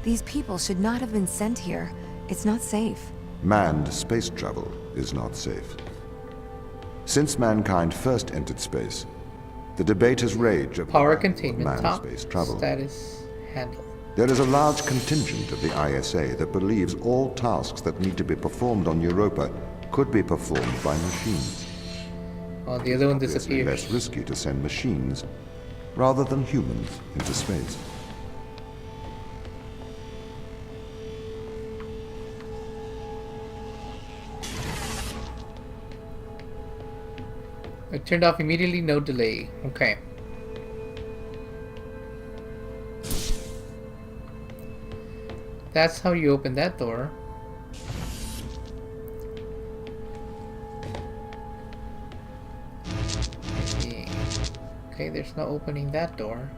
These people should not have been sent here. It's not safe. Manned space travel is not safe. Since mankind first entered space, the debate has raged over Power the value of containment manned top space travel. status handle. There is a large contingent of the ISA that believes all tasks that need to be performed on Europa could be performed by machines. Oh, the other one Obviously disappears. less risky to send machines rather than humans into space. I turned off immediately, no delay. Okay. That's how you open that door. Okay, there's no opening that door.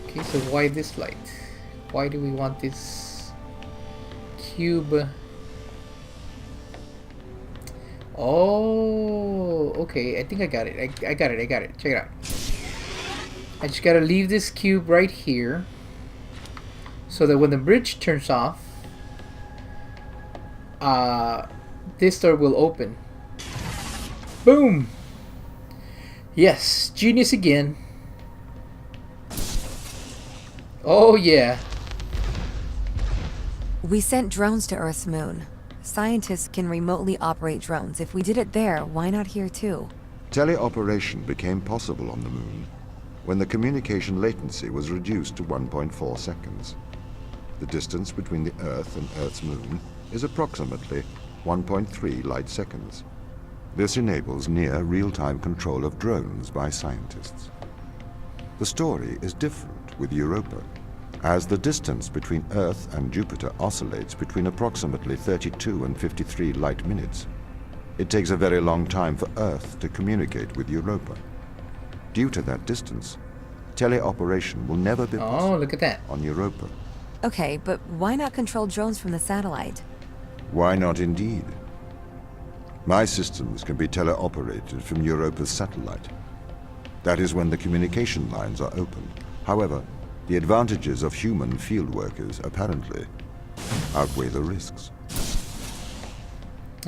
Okay, so why this light? Why do we want this cube? Oh, okay, I think I got it. I got it. Check it out. I just gotta leave this cube right here so that when the bridge turns off, this door will open. Boom! Yes, genius again. Oh yeah. We sent drones to Earth's moon. Scientists can remotely operate drones. If we did it there, why not here too? Teleoperation became possible on the moon when the communication latency was reduced to 1.4 seconds. The distance between the Earth and Earth's moon is approximately 1.3 light seconds. This enables near real-time control of drones by scientists. The story is different with Europa, as the distance between Earth and Jupiter oscillates between approximately 32 and 53 light minutes. It takes a very long time for Earth to communicate with Europa. Due to that distance, teleoperation will never be possible look at that. on Europa. Okay, but why not control drones from the satellite? Why not indeed? My systems can be teleoperated from Europa's satellite. That is when the communication lines are open. However, the advantages of human field workers apparently outweigh the risks.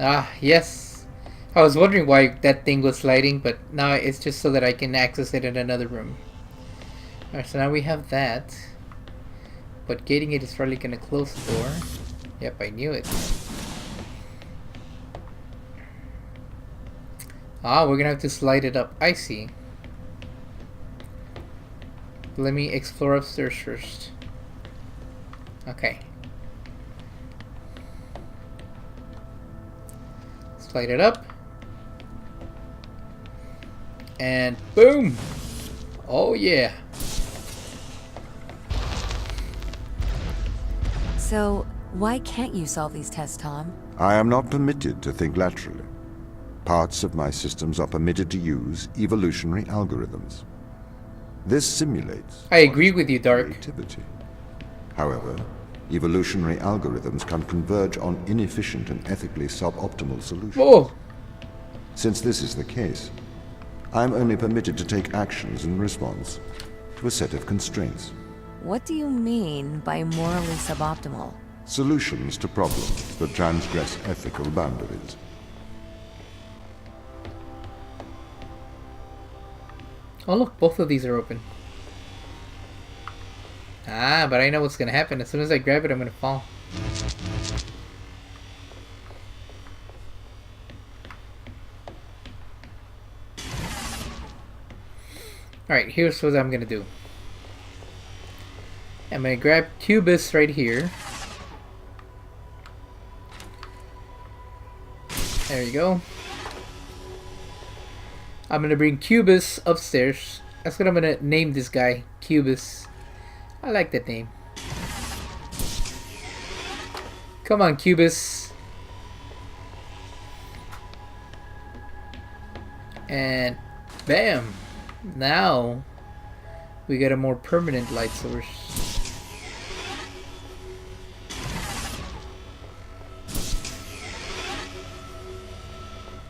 Ah, yes. I was wondering why that thing was sliding, but now it's just so that I can access it in another room. Alright, so now we have that. But getting it is probably going to close the door. Yep, I knew it. Ah, we're going to have to slide it up. I see. Let me explore upstairs first. Okay. Slide it up. And boom! Oh yeah! So, why can't you solve these tests, Tom? I am not permitted to think laterally. Parts of my systems are permitted to use evolutionary algorithms. This simulates I agree with you, Dark. creativity. However, evolutionary algorithms can converge on inefficient and ethically suboptimal solutions. Whoa! Since this is the case, I am only permitted to take actions in response to a set of constraints. What do you mean by morally suboptimal? Solutions to problems that transgress ethical boundaries. Oh look, both of these are open. Ah, but I know what's gonna happen. As soon as I grab it, I'm gonna fall. Alright, here's what I'm gonna do. I'm gonna grab Cubus right here. There you go. I'm gonna bring Cubus upstairs. That's what I'm gonna name this guy, Cubus. I like that name. Come on, Cubus. And bam! Now we get a more permanent light source.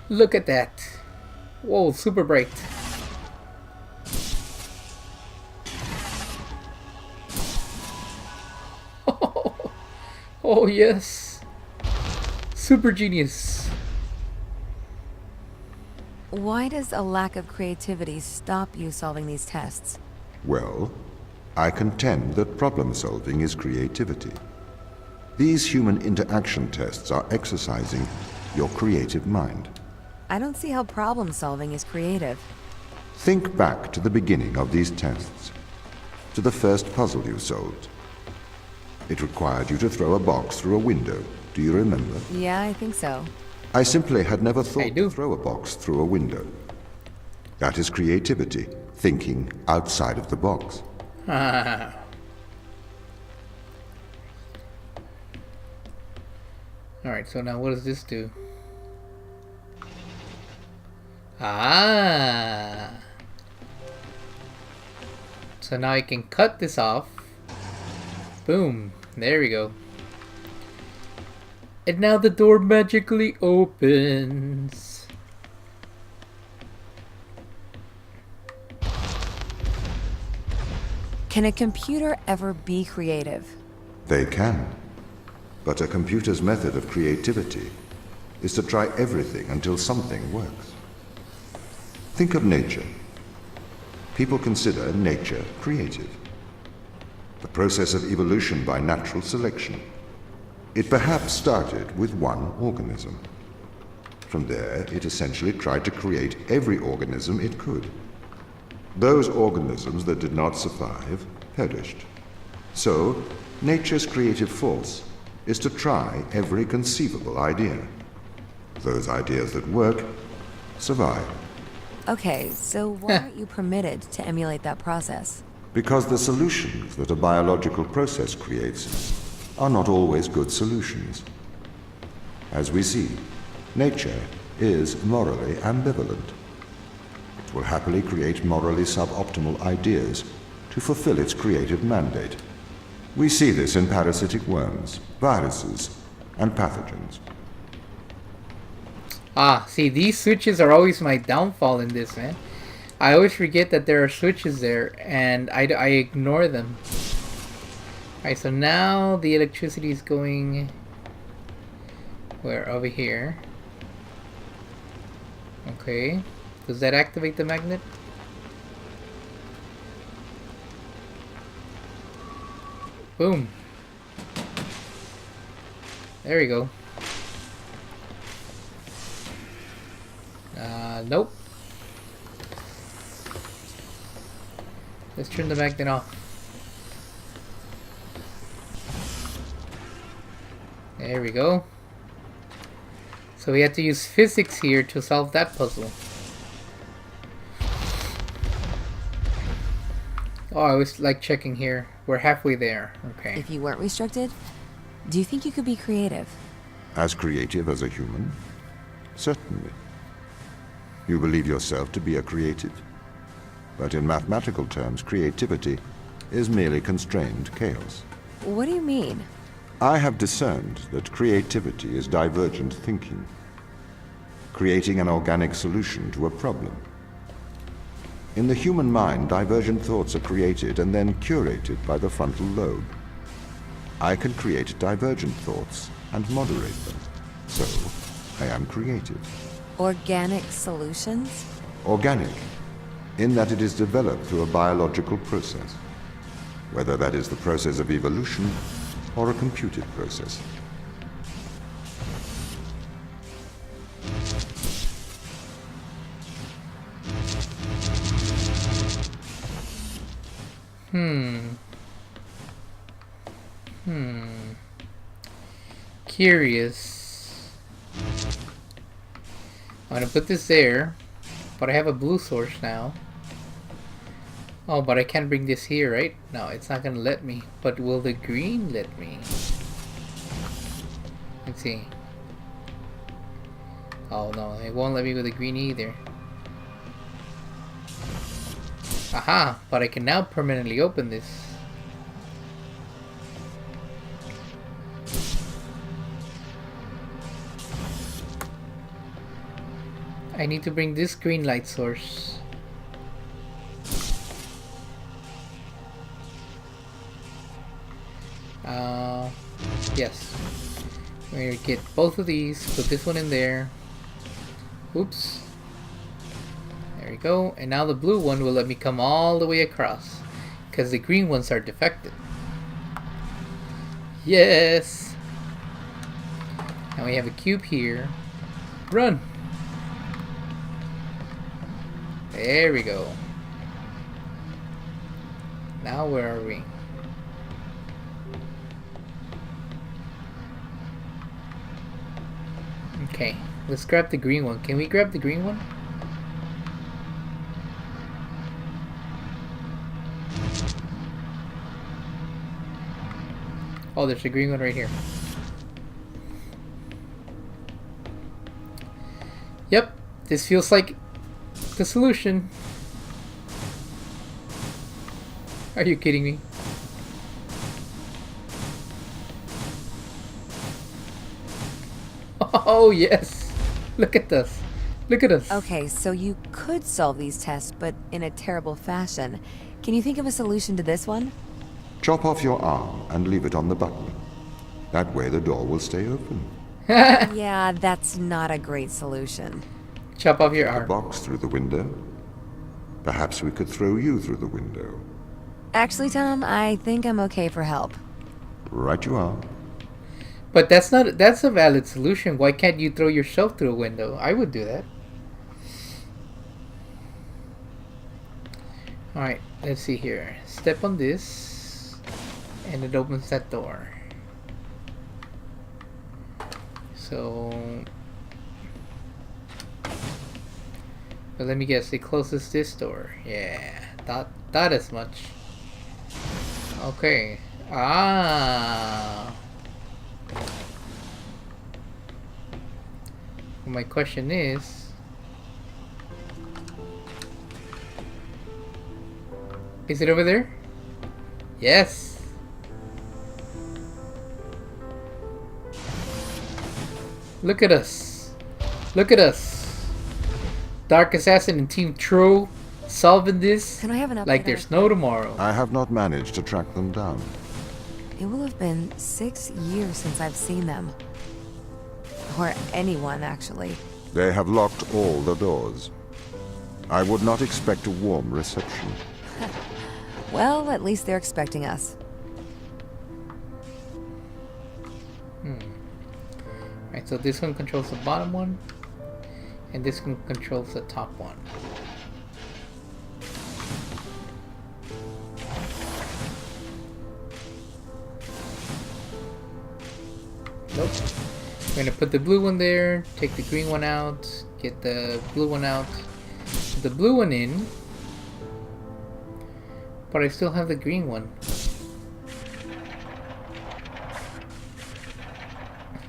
Look at that. Whoa, super bright. Oh yes. Super genius. Why does a lack of creativity stop you solving these tests? Well, I contend that problem solving is creativity. These human interaction tests are exercising your creative mind. I don't see how problem solving is creative. Think back to the beginning of these tests, to the first puzzle you solved. It required you to throw a box through a window. Do you remember? Yeah, I think so. I simply had never I thought do. to throw a box through a window. That is creativity, thinking outside of the box. Alright, so now what does this do? Ah. So now I can cut this off. Boom. There we go. And now the door magically opens. Can a computer ever be creative? They can. But a computer's method of creativity is to try everything until something works. Think of nature. People consider nature creative. The process of evolution by natural selection. It perhaps started with one organism. From there, it essentially tried to create every organism it could. Those organisms that did not survive perished. So, nature's creative force is to try every conceivable idea. Those ideas that work survive. Okay, so why aren't you permitted to emulate that process? Because the solutions that a biological process creates are not always good solutions. As we see, nature is morally ambivalent. It will happily create morally suboptimal ideas to fulfill its creative mandate. We see this in parasitic worms, viruses, and pathogens. Ah, see, these switches are always my downfall in this, man. I always forget that there are switches there, and I ignore them. Alright, so now the electricity is going... where? Over here. Okay. Does that activate the magnet? Boom. There we go. Nope. Let's turn the magnet off. There we go. So we have to use physics here to solve that puzzle. Oh, I was like checking here. We're halfway there. Okay. If you weren't restricted, do you think you could be creative? As creative as a human? Certainly. You believe yourself to be a creative. But in mathematical terms, creativity is merely constrained chaos. What do you mean? I have discerned that creativity is divergent thinking, creating an organic solution to a problem. In the human mind, divergent thoughts are created and then curated by the frontal lobe. I can create divergent thoughts and moderate them. So, I am creative. Organic solutions? Organic, in that it is developed through a biological process, whether that is the process of evolution or a computed process. Curious. I'm gonna put this there, but I have a blue source now. Oh, but I can't bring this here, right? No, it's not gonna let me. But will the green let me? Let's see. Oh no, it won't let me with the green either. Aha! But I can now permanently open this. I need to bring this green light source. Yes. We're gonna get both of these, put this one in there. Oops. There we go. And now the blue one will let me come all the way across, because the green ones are defective. Yes! Now we have a cube here. Run! There we go. Now where are we? Okay, let's grab the green one. Can we grab the green one? Oh, there's a green one right here. Yep, this feels like the solution. Are you kidding me? Oh yes! Look at this. Look at us. Okay, so you could solve these tests, but in a terrible fashion. Can you think of a solution to this one? Chop off your arm and leave it on the button. That way the door will stay open. Yeah, that's not a great solution. Chop off your The arm. box through the window. Perhaps we could throw you through the window. Actually, Tom, I think I'm okay for help. Right you are. But that's a valid solution. Why can't you throw yourself through a window? I would do that. Alright, let's see here. Step on this, and it opens that door. So... But let me guess, it closes this door. Yeah, thought as much. Okay. Ah. Well, my question is... Is it over there? Yes! Look at us! Look at us! Dark Assassin and Team Tro solving this Can I have an update like on there's it? no tomorrow. I have not managed to track them down. It will have been 6 years since I've seen them. Or anyone, actually. They have locked all the doors. I would not expect a warm reception. Well, at least they're expecting us. Alright, so this one controls the bottom one, and this one controls the top one. Nope. We're gonna put the blue one there, take the green one out, get the blue one out, put the blue one in, but I still have the green one.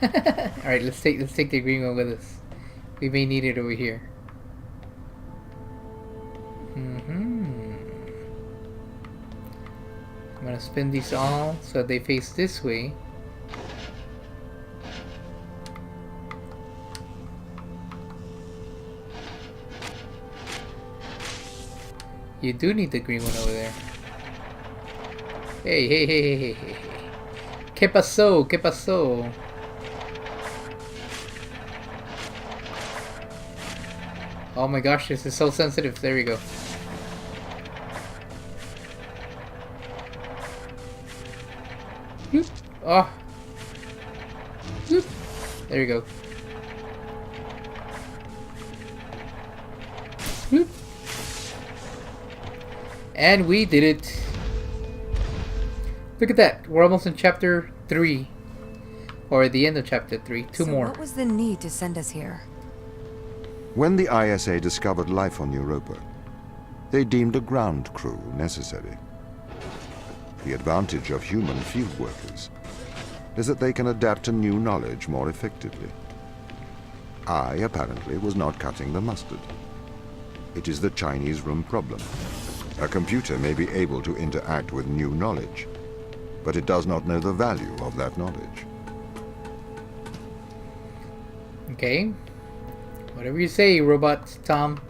Alright, let's take the green one with us. We may need it over here. I'm gonna spin these all so they face this way. You do need the green one over there. Hey, hey, hey, hey, hey, hey. ¿Qué pasó? ¿Qué pasó? Oh my gosh, this is so sensitive. There we go. Bloop. Oh. Bloop. There we go. Bloop. And we did it. Look at that. We're almost in chapter 3. Or at the end of chapter 3. Two So more. what was the need to send us here? When the ISA discovered life on Europa, they deemed a ground crew necessary. The advantage of human field workers is that they can adapt to new knowledge more effectively. I, apparently, was not cutting the mustard. It is the Chinese room problem. A computer may be able to interact with new knowledge, but it does not know the value of that knowledge. Okay. Whatever you say, robot Tom.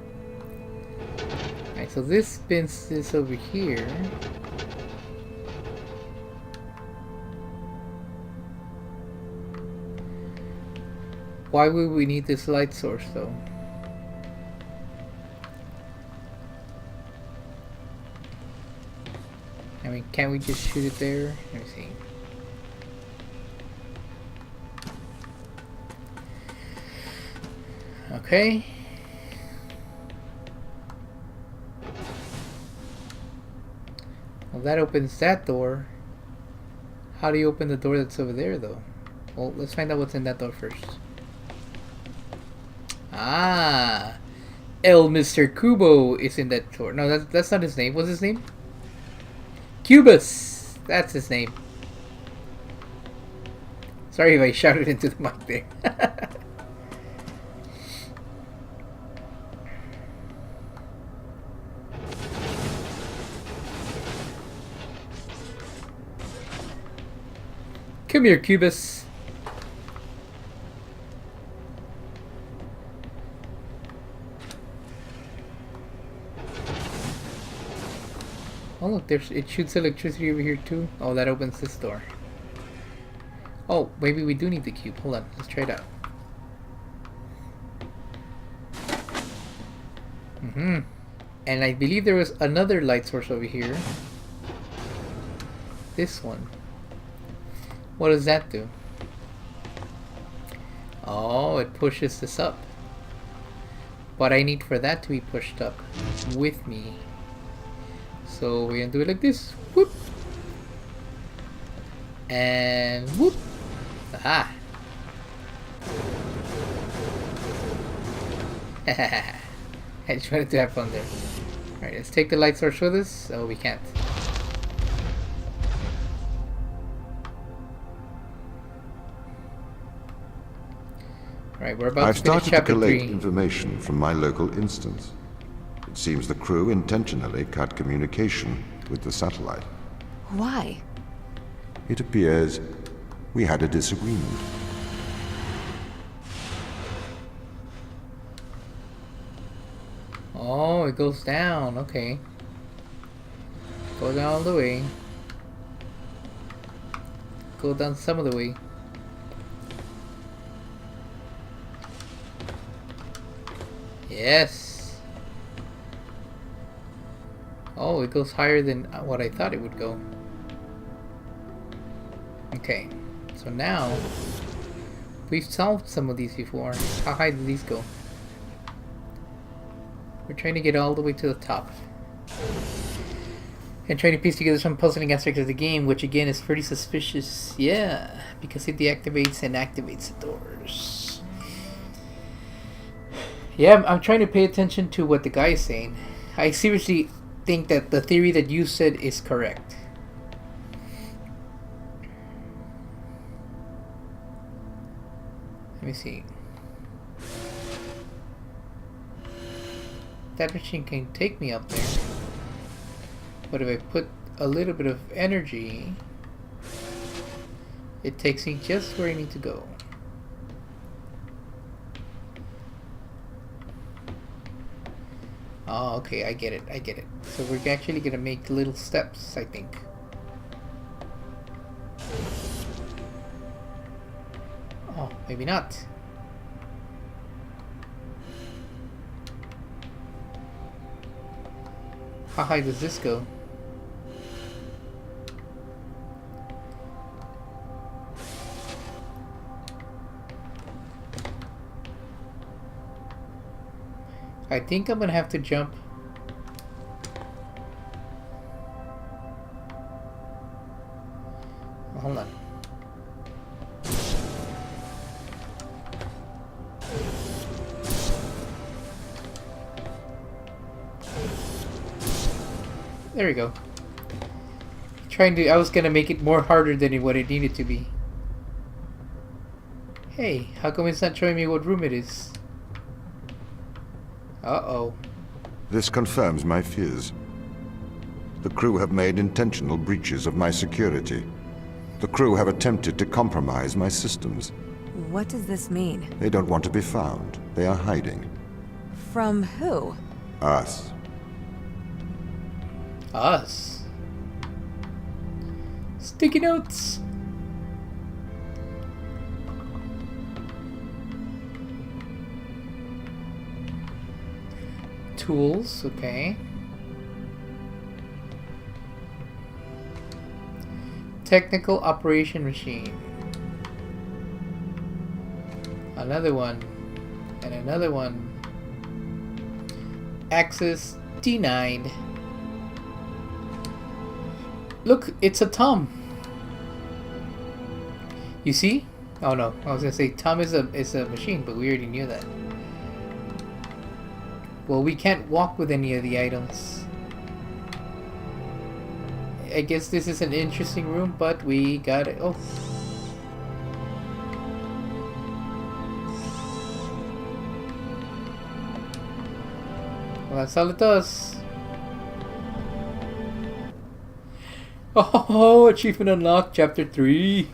Alright, so this spins this over here. Why would we need this light source though? I mean, can't we just shoot it there? Let me see. Okay. Well, that opens that door. How do you open the door that's over there, though? Well, let's find out what's in that door first. Ah! Mr. Kubo is in that door. No, that's not his name. What's his name? Cubus! That's his name. Sorry if I shouted into the mic there. Come here, Cubus. Oh look, it shoots electricity over here too. Oh, that opens this door. Oh, maybe we do need the cube. Hold on, let's try it out. And I believe there was another light source over here. This one. What does that do? Oh, it pushes this up. But I need for that to be pushed up with me. So we're gonna do it like this. Whoop. And whoop. Aha. I just wanted to have fun there. Alright, let's take the light source with us. Oh, we can't. Alright, we're about I've to finish started to chapter collate 3. information from my local instance. It seems the crew intentionally cut communication with the satellite. Why? It appears we had a disagreement. Oh, it goes down. Okay. Go down all the way. Go down some of the way. Yes. Oh, it goes higher than what I thought it would go. Okay. So now, we've solved some of these before. How high do these go? We're trying to get all the way to the top. And trying to piece together some puzzling aspects of the game, which again is pretty suspicious. Yeah, because it deactivates and activates the doors. Yeah, I'm trying to pay attention to what the guy is saying. I seriously think that the theory that you said is correct. Let me see. That machine can take me up there. But if I put a little bit of energy, it takes me just where I need to go. Oh, okay, I get it, I get it. So we're actually gonna make little steps, I think. Oh, maybe not. How high does this go? I think I'm gonna have to jump. Hold on. There we go. I was gonna make it more harder than what it needed to be. Hey, how come it's not showing me what room it is? Uh-oh. This confirms my fears. The crew have made intentional breaches of my security. The crew have attempted to compromise my systems. What does this mean? They don't want to be found. They are hiding. From who? Us. Us? Sticky notes! tools, okay. Technical operation machine. Another one. And another one. Access denied. Look, it's a Tom. You see? Oh no, I was gonna say Tom is a machine, but we already knew that. Well, we can't walk with any of the items. I guess this is an interesting room, but we got it. Oh. Well, that's all it does. Oh, achievement unlocked, chapter 3.